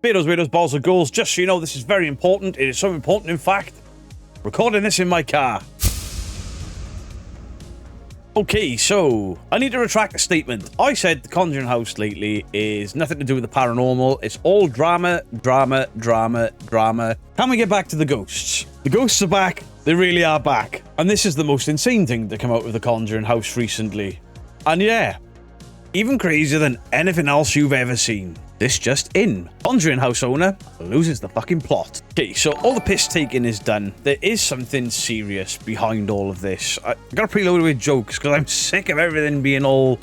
Beardos, weirdos, balls of ghouls. Just so you know, this is very important. It is so important, in fact. Recording this in my car. Okay, so I need to retract a statement. I said the Conjuring House lately is nothing to do with the paranormal. It's all drama, drama, drama, drama. Can we get back to the ghosts? The ghosts are back. They really are back. And this is the most insane thing to come out of the Conjuring House recently. And yeah, even crazier than anything else you've ever seen. This just in. Conjuring House owner loses the fucking plot. Okay, so all the piss taking is done. There is something serious behind all of this. I gotta preload it with jokes because I'm sick of everything being all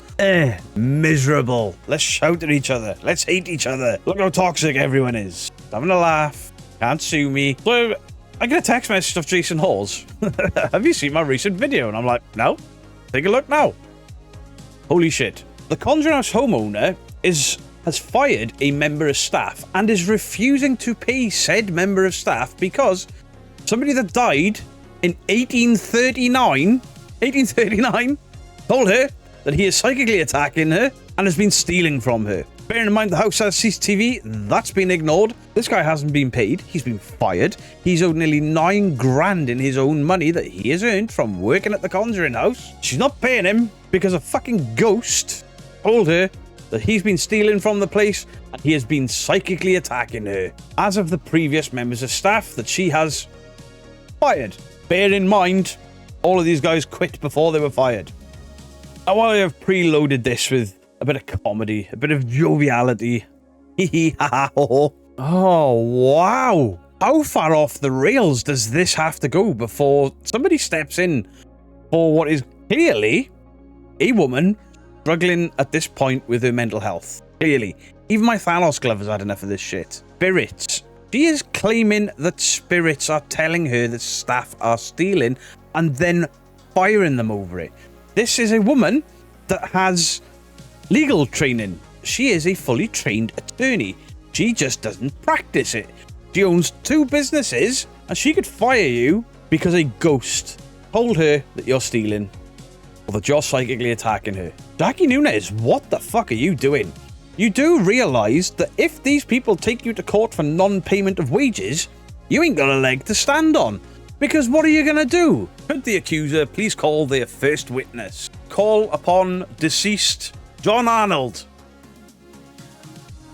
miserable. Let's shout at each other. Let's hate each other. Look how toxic everyone is. Having a laugh. Can't sue me. So I get a text message of Jason Hawes. Have you seen my recent video? And I'm like, no. Take a look now. Holy shit. The Conjuring House homeowner has fired a member of staff and is refusing to pay said member of staff because somebody that died in 1839 told her that he is psychically attacking her and has been stealing from her. Bearing in mind the house has CCTV, that's been ignored. This guy hasn't been paid. He's been fired. He's owed nearly 9 grand in his own money that he has earned from working at the Conjuring House. She's not paying him because a fucking ghost told her that he's been stealing from the place and he has been psychically attacking her, as of the previous members of staff that she has fired. Bear in mind, all of these guys quit before they were fired. Now, while I have preloaded this with a bit of comedy, a bit of joviality, oh wow, how far off the rails does this have to go before somebody steps in for what is clearly a woman struggling at this point with her mental health? Clearly. Even my Thanos glove has had enough of this shit. Spirits. She is claiming that spirits are telling her that staff are stealing and then firing them over it. This is a woman that has legal training. She is a fully trained attorney. She just doesn't practice it. She owns 2 businesses and she could fire you because a ghost told her that you're stealing or that you're psychically attacking her. Jackie Nunez, what the fuck are you doing? You do realise that if these people take you to court for non-payment of wages, you ain't got a leg to stand on. Because what are you going to do? Could the accuser please call their first witness? Call upon deceased John Arnold.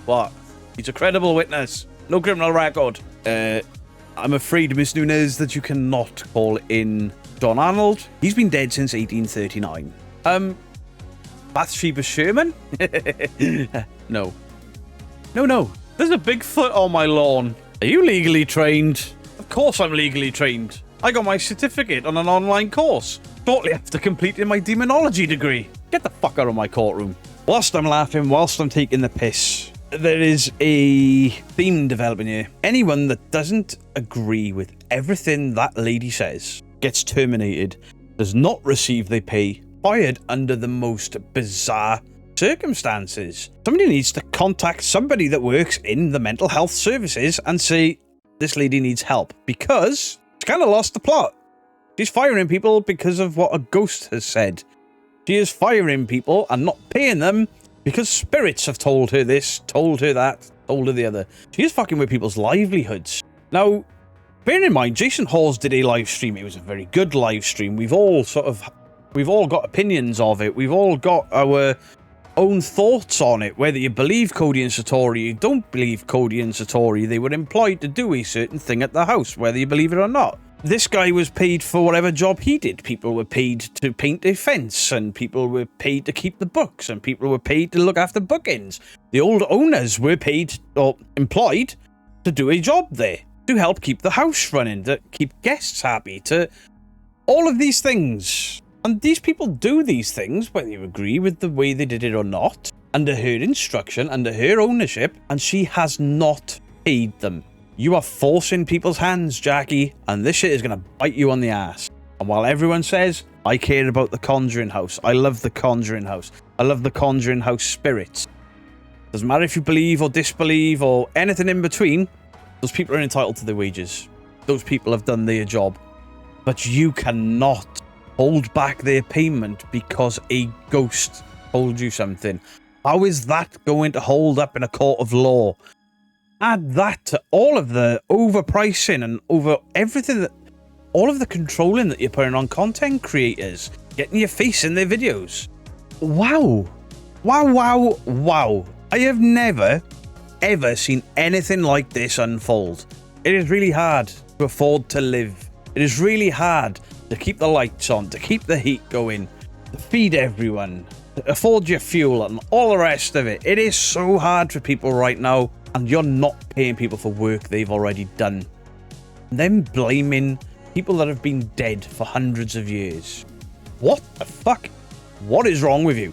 What? He's a credible witness. No criminal record. I'm afraid, Miss Nunez, that you cannot call in John Arnold. He's been dead since 1839. Bathsheba Sherman? No. No. There's a Bigfoot on my lawn. Are you legally trained? Of course I'm legally trained. I got my certificate on an online course shortly after completing my demonology degree. Get the fuck out of my courtroom. Whilst I'm laughing, whilst I'm taking the piss, there is a theme developing here. Anyone that doesn't agree with everything that lady says gets terminated, does not receive their pay, fired under the most bizarre circumstances. Somebody needs to contact somebody that works in the mental health services and say, this lady needs help, because she's kind of lost the plot. She's firing people because of what a ghost has said. She is firing people and not paying them because spirits have told her this, told her that, told her the other. She is fucking with people's livelihoods. Now, bear in mind, Jason Hawes did a live stream. It was a very good live stream. We've all got opinions of it. We've all got our own thoughts on it. Whether you believe Cody and Satori, you don't believe Cody and Satori, they were employed to do a certain thing at the house, whether you believe it or not. This guy was paid for whatever job he did. People were paid to paint a fence, and people were paid to keep the books, and people were paid to look after bookends. The old owners were paid or employed to do a job there, to help keep the house running, to keep guests happy, to all of these things. And these people do these things, whether you agree with the way they did it or not, under her instruction, under her ownership, and she has not paid them. You are forcing people's hands, Jackie, and this shit is going to bite you on the ass. And while everyone says, I care about the Conjuring House, I love the Conjuring House, I love the Conjuring House spirits. Doesn't matter if you believe or disbelieve or anything in between, those people are entitled to their wages. Those people have done their job. But you cannot hold back their payment because a ghost told you something. How is that going to hold up in a court of law? Add that to all of the overpricing and over everything that, all of the controlling that you're putting on content creators, getting your face in their videos. Wow. Wow, wow, wow. I have never, ever seen anything like this unfold. It is really hard to afford to live. It is really hard to keep the lights on, to keep the heat going, to feed everyone, to afford your fuel and all the rest of it. It is so hard for people right now, and you're not paying people for work they've already done. And then blaming people that have been dead for hundreds of years. What the fuck? What is wrong with you?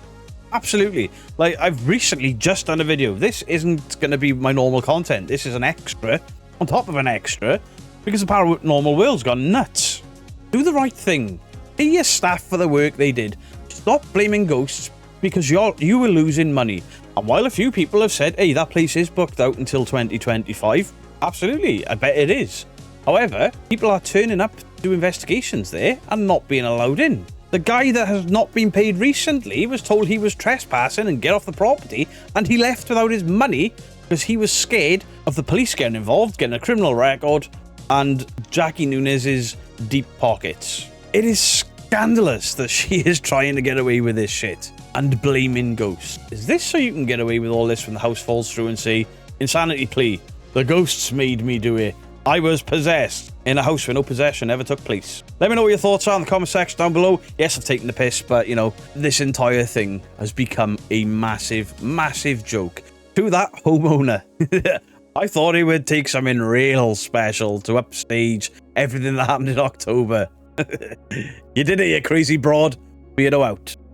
Absolutely. Like, I've recently just done a video. This isn't going to be my normal content. This is an extra on top of an extra because the paranormal world's gone nuts. Do the right thing. Pay your staff for the work they did. Stop blaming ghosts because you were losing money. And while a few people have said, hey, that place is booked out until 2025, absolutely, I bet it is. However, people are turning up to do investigations there and not being allowed in. The guy that has not been paid recently was told he was trespassing and get off the property, and he left without his money because he was scared of the police getting involved, getting a criminal record, and Jackie Nunez's deep pockets. It is scandalous that she is trying to get away with this shit and blaming ghosts. Is this so you can get away with all this when the house falls through and say, insanity plea, the ghosts made me do it. I was possessed in a house where no possession ever took place. Let me know what your thoughts are in the comment section down below. Yes, I've taken the piss, but, you know, this entire thing has become a massive, massive joke to that homeowner. I thought he would take something real special to upstage everything that happened in October. You did it, you crazy broad. Weirdo out.